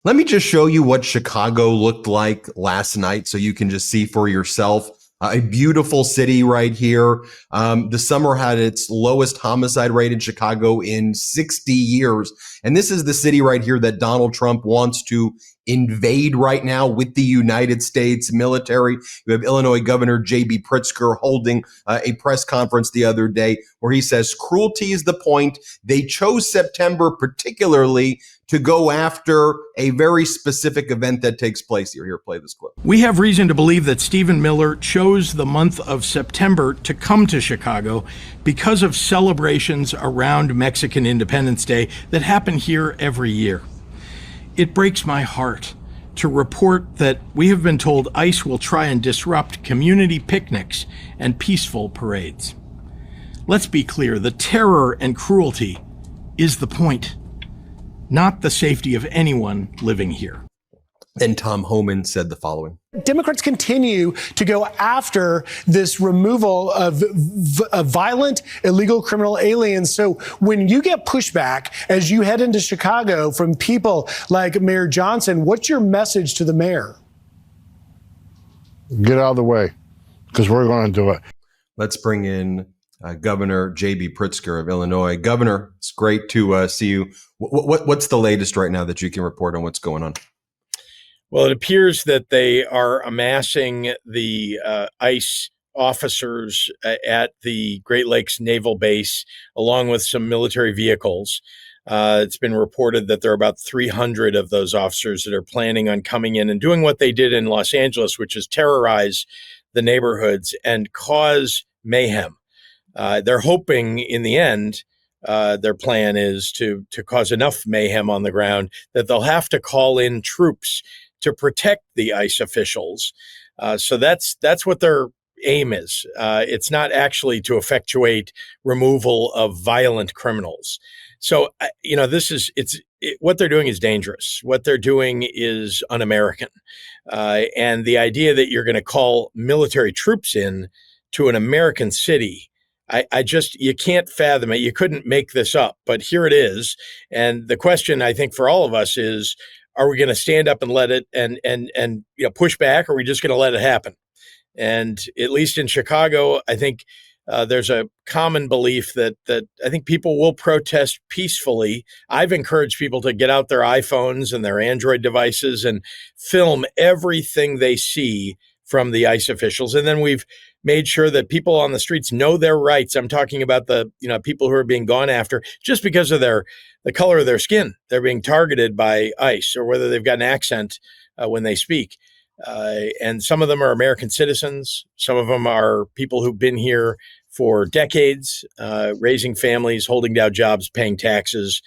Let me just show you what Chicago looked like last night so you can just see for yourself. A beautiful city right here. The summer had its lowest homicide rate in Chicago in 60 years. And this is the city right here that Donald Trump wants to invade right now with the United States military. You have Illinois Governor JB Pritzker holding a press conference the other day where he says cruelty is the point. They chose September particularly to go after a very specific event that takes place here. Here, play this clip. We have reason to believe that Stephen Miller chose the month of September to come to Chicago because of celebrations around Mexican Independence Day that happen here every year. It breaks my heart to report that we have been told ICE will try and disrupt community picnics and peaceful parades. Let's be clear, the terror and cruelty is the point, not the safety of anyone living here. And Tom Homan said the following. Democrats continue to go after this removal of violent, illegal criminal aliens. So when you get pushback as you head into Chicago from people like Mayor Johnson, what's your message to the mayor? Get out of the way, because we're going to do it. Let's bring in Governor JB Pritzker of Illinois. Governor, it's great to see you. What's the latest right now that you can report on what's going on? Well, it appears that they are amassing the ICE officers at the Great Lakes Naval Base, along with some military vehicles. It's been reported that there are about 300 of those officers that are planning on coming in and doing what they did in Los Angeles, which is terrorize the neighborhoods and cause mayhem. They're hoping in the end, their plan is to cause enough mayhem on the ground that they'll have to call in troops to protect the ICE officials. So that's what their aim is. It's not actually to effectuate removal of violent criminals. So, what they're doing is dangerous. What they're doing is un-American. And the idea that you're going to call military troops in to an American city, you can't fathom it. You couldn't make this up, but here it is. And the question I think for all of us is, are we going to stand up and let it and push back, or are we just going to let it happen? And at least in Chicago, I think there's a common belief that I think people will protest peacefully. I've encouraged people to get out their iPhones and their Android devices and film everything they see from the ICE officials. And then we've made sure that people on the streets know their rights. I'm talking about the people who are being gone after just because of the color of their skin. They're being targeted by ICE, or whether they've got an accent when they speak. And some of them are American citizens. Some of them are people who've been here for decades, raising families, holding down jobs, paying taxes.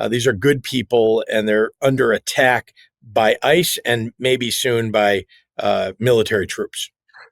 These are good people, and they're under attack by ICE and maybe soon by military troops.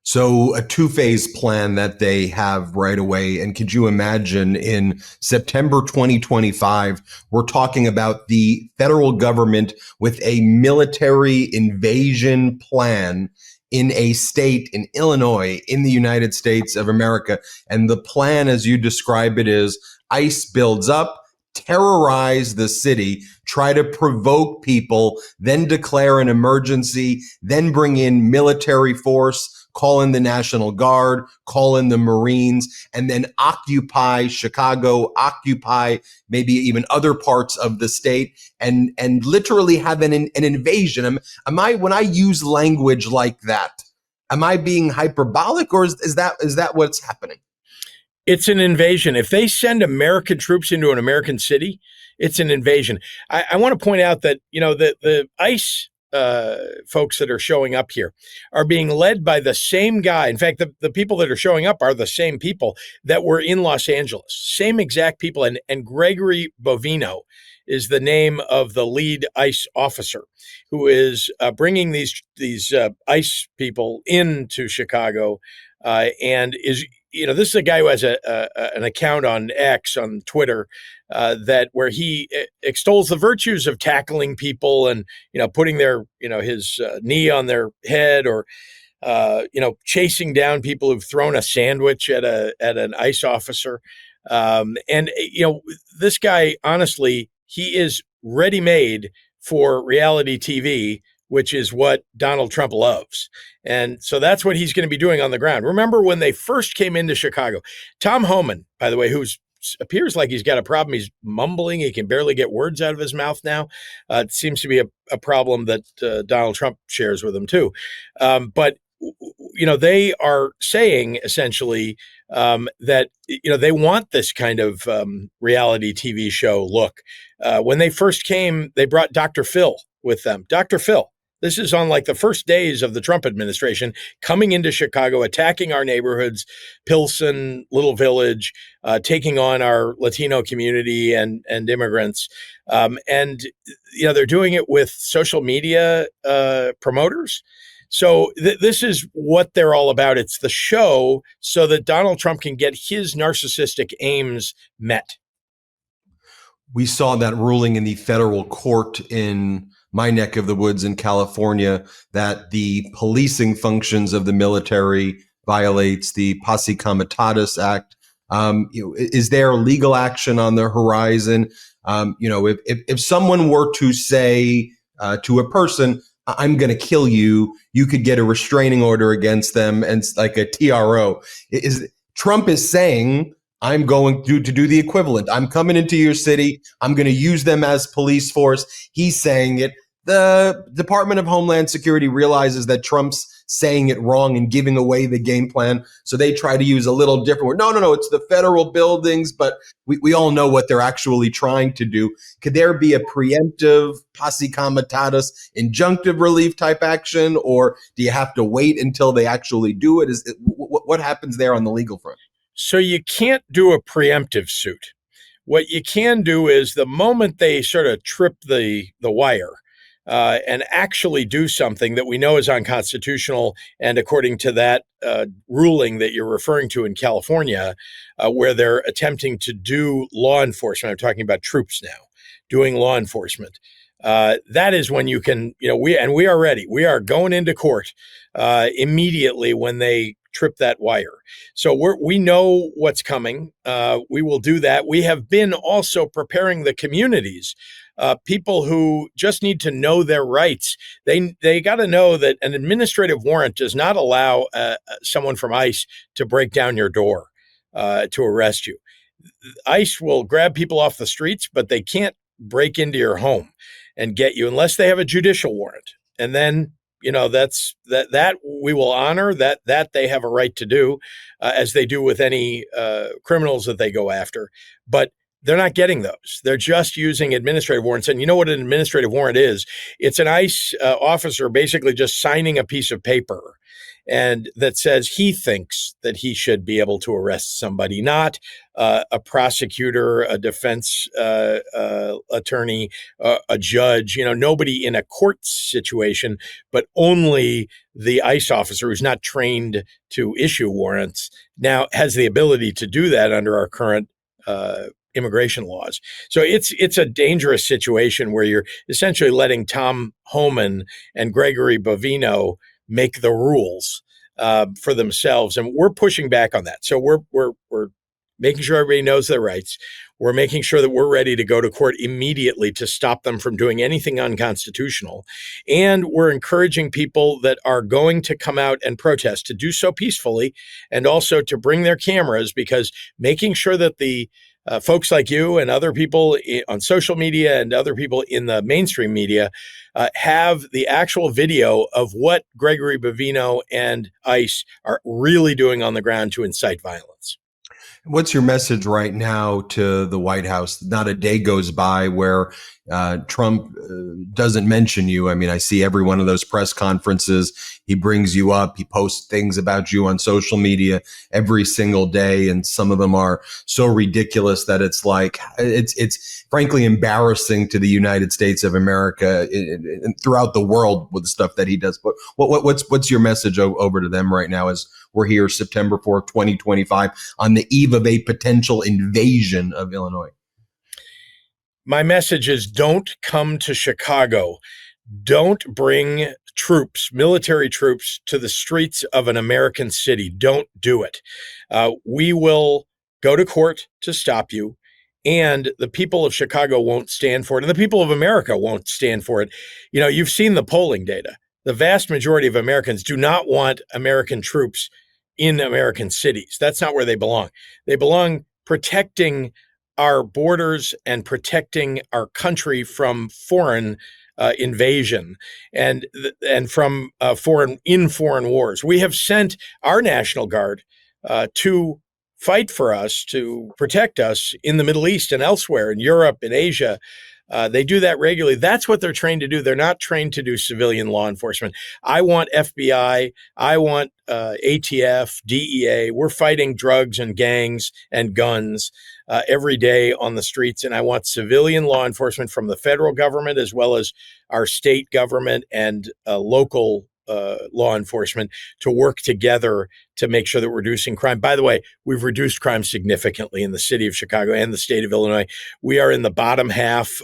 So a two-phase plan that they have right away. And could you imagine in September 2025, we're talking about the federal government with a military invasion plan in a state, in Illinois, in the United States of America. And the plan, as you describe it, is ICE builds up, terrorize the city, try to provoke people, then declare an emergency, then bring in military force, call in the National Guard, call in the Marines, and then occupy Chicago, occupy maybe even other parts of the state, and literally have an invasion. When I use language like that, am I being hyperbolic, or is that what's happening? It's an invasion. If they send American troops into an American city, it's an invasion. I want to point out that, the ICE folks that are showing up here are being led by the same guy. In fact, the people that are showing up are the same people that were in Los Angeles, same exact people. And Gregory Bovino is the name of the lead ICE officer who is bringing these ICE people into Chicago and is. This is a guy who has an account on X, on Twitter, where he extols the virtues of tackling people and, putting his knee on their head, or, chasing down people who've thrown a sandwich at an ICE officer. This guy, honestly, he is ready-made for reality TV, which is what Donald Trump loves. And so that's what he's going to be doing on the ground. Remember when they first came into Chicago, Tom Homan, by the way, who's appears like he's got a problem. He's mumbling. He can barely get words out of his mouth now. It seems to be a problem that Donald Trump shares with him too. But they are saying essentially that they want this kind of reality TV show look. When they first came, they brought Dr. Phil with them. Dr. Phil. This is on like the first days of the Trump administration, coming into Chicago, attacking our neighborhoods, Pilsen, Little Village, taking on our Latino community and immigrants. They're doing it with social media promoters. So this is what they're all about. It's the show so that Donald Trump can get his narcissistic aims met. We saw that ruling in the federal court in my neck of the woods in California that the policing functions of the military violates the Posse Comitatus Act. Is there legal action on the horizon? If someone were to say to a person, I'm going to kill you, you could get a restraining order against them and like a TRO. Trump is saying, I'm going to do the equivalent. I'm coming into your city. I'm going to use them as police force. He's saying it. The Department of Homeland Security realizes that Trump's saying it wrong and giving away the game plan. So they try to use a little different word. No, it's the federal buildings, but we all know what they're actually trying to do. Could there be a preemptive Posse Comitatus injunctive relief type action, or do you have to wait until they actually do it? What happens there on the legal front? So you can't do a preemptive suit. What you can do is the moment they sort of trip the wire, and actually do something that we know is unconstitutional. And according to that ruling that you're referring to in California, where they're attempting to do law enforcement, I'm talking about troops now, doing law enforcement. That is when you can, we are ready. We are going into court immediately when they trip that wire. So we know what's coming. We will do that. We have been also preparing the communities. People who just need to know their rights. They got to know that an administrative warrant does not allow someone from ICE to break down your door to arrest you. ICE will grab people off the streets, but they can't break into your home and get you unless they have a judicial warrant. And then, that's that we will honor that they have a right to do, as they do with any criminals that they go after. But they're not getting those. They're just using administrative warrants. And you know what an administrative warrant is? It's an ICE officer basically just signing a piece of paper and that says he thinks that he should be able to arrest somebody, not a prosecutor, a defense attorney, a judge, nobody in a court situation, but only the ICE officer who's not trained to issue warrants now has the ability to do that under our current immigration laws. So it's a dangerous situation where you're essentially letting Tom Homan and Gregory Bovino make the rules for themselves, and we're pushing back on that. So we're making sure everybody knows their rights. We're making sure that we're ready to go to court immediately to stop them from doing anything unconstitutional. And we're encouraging people that are going to come out and protest to do so peacefully, and also to bring their cameras, because making sure that the folks like you and other people on social media and other people in the mainstream media have the actual video of what Gregory Bovino and ICE are really doing on the ground to incite violence. What's your message right now to the White House? Not a day goes by where Trump doesn't mention you. I mean, I see every one of those press conferences. He brings you up. He posts things about you on social media every single day. And some of them are so ridiculous that it's like, it's frankly embarrassing to the United States of America and throughout the world with the stuff that he does. But what's your message over to them right now as we're here September 4th, 2025, on the eve of a potential invasion of Illinois? My message is, don't come to Chicago. Don't bring troops, military troops, to the streets of an American city. Don't do it. We will go to court to stop you. and the people of Chicago won't stand for it, and the people of America won't stand for it. You know, you've seen the polling data. The vast majority of Americans do not want American troops in American cities. That's not where they belong. They belong protecting our borders and protecting our country from foreign invasion and from foreign wars. We have sent our National Guard to fight for us, to protect us in the Middle East and elsewhere, in Europe, in Asia. They do that regularly. That's what they're trained to do. They're not trained to do civilian law enforcement. I want FBI. I want ATF, DEA. We're fighting drugs and gangs and guns every day on the streets. And I want civilian law enforcement from the federal government as well as our state government and local law enforcement to work together to make sure that we're reducing crime. By the way, we've reduced crime significantly in the city of Chicago and the state of Illinois. We are in the bottom half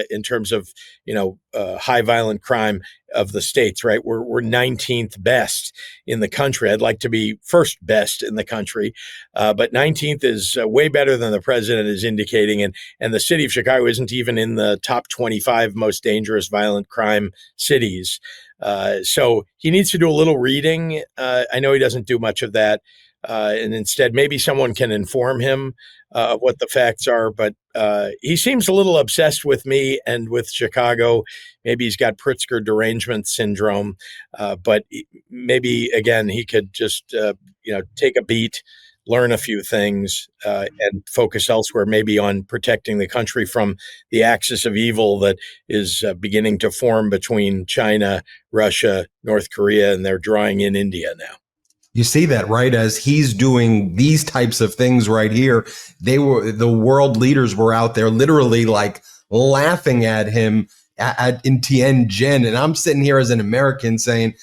in terms of, high violent crime of the states, right? We're 19th best in the country. I'd like to be first best in the country, but 19th is way better than the president is indicating. And the city of Chicago isn't even in the top 25 most dangerous violent crime cities. So he needs to do a little reading. I know he doesn't do much of that. And instead, maybe someone can inform him of what the facts are. But he seems a little obsessed with me and with Chicago. Maybe he's got Pritzker derangement syndrome. But maybe, again, he could just, take a beat, learn a few things, and focus elsewhere, maybe on protecting the country from the axis of evil that is beginning to form between China, Russia, North Korea, and they're drawing in India now. You see that, right? As he's doing these types of things right here, the world leaders were out there literally like laughing at him in Tianjin. And I'm sitting here as an American saying,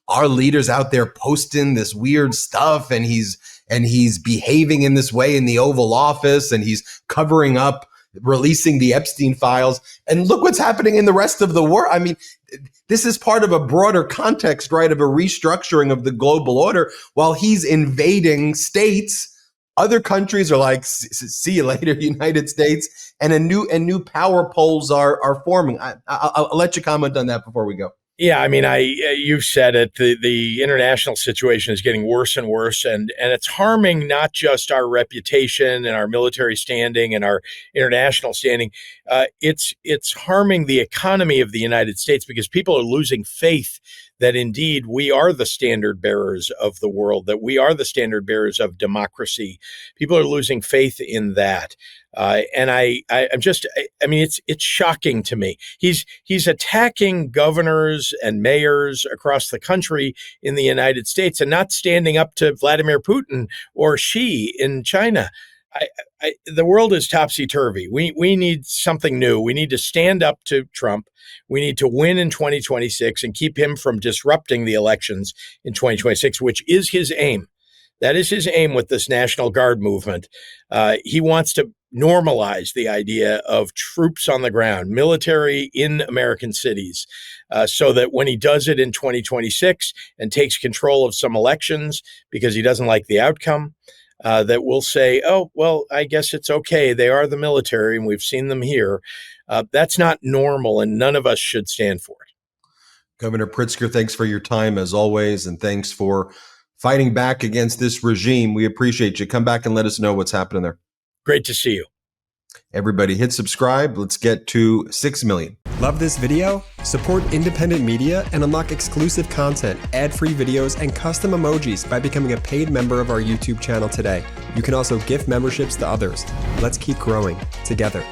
our leaders out there posting this weird stuff, and he's behaving in this way in the Oval Office, and he's covering up, releasing the Epstein files. And look what's happening in the rest of the world. I mean, this is part of a broader context, right, of a restructuring of the global order. While he's invading states, other countries are like, see you later, United States, and new power poles are forming. I'll let you comment on that before we go. Yeah, I mean, you've said it. The international situation is getting worse and worse, and it's harming not just our reputation and our military standing and our international standing. It's harming the economy of the United States because people are losing faith that indeed we are the standard bearers of the world, that we are the standard bearers of democracy. People are losing faith in that. And it's shocking to me. He's attacking governors and mayors across the country in the United States and not standing up to Vladimir Putin or Xi in China. The world is topsy-turvy. We need something new. We need to stand up to Trump. We need to win in 2026 and keep him from disrupting the elections in 2026, which is his aim. That is his aim with this National Guard movement. He wants to normalize the idea of troops on the ground, military in American cities, so that when he does it in 2026 and takes control of some elections because he doesn't like the outcome, that we'll say, oh, well, I guess it's okay. They are the military and we've seen them here. That's not normal, and none of us should stand for it. Governor Pritzker, thanks for your time as always, and thanks for fighting back against this regime. We appreciate you. Come back and let us know what's happening there. Great to see you. Everybody hit subscribe. Let's get to 6 million. Love this video? Support independent media and unlock exclusive content, ad-free videos, and custom emojis by becoming a paid member of our YouTube channel today. You can also gift memberships to others. Let's keep growing together.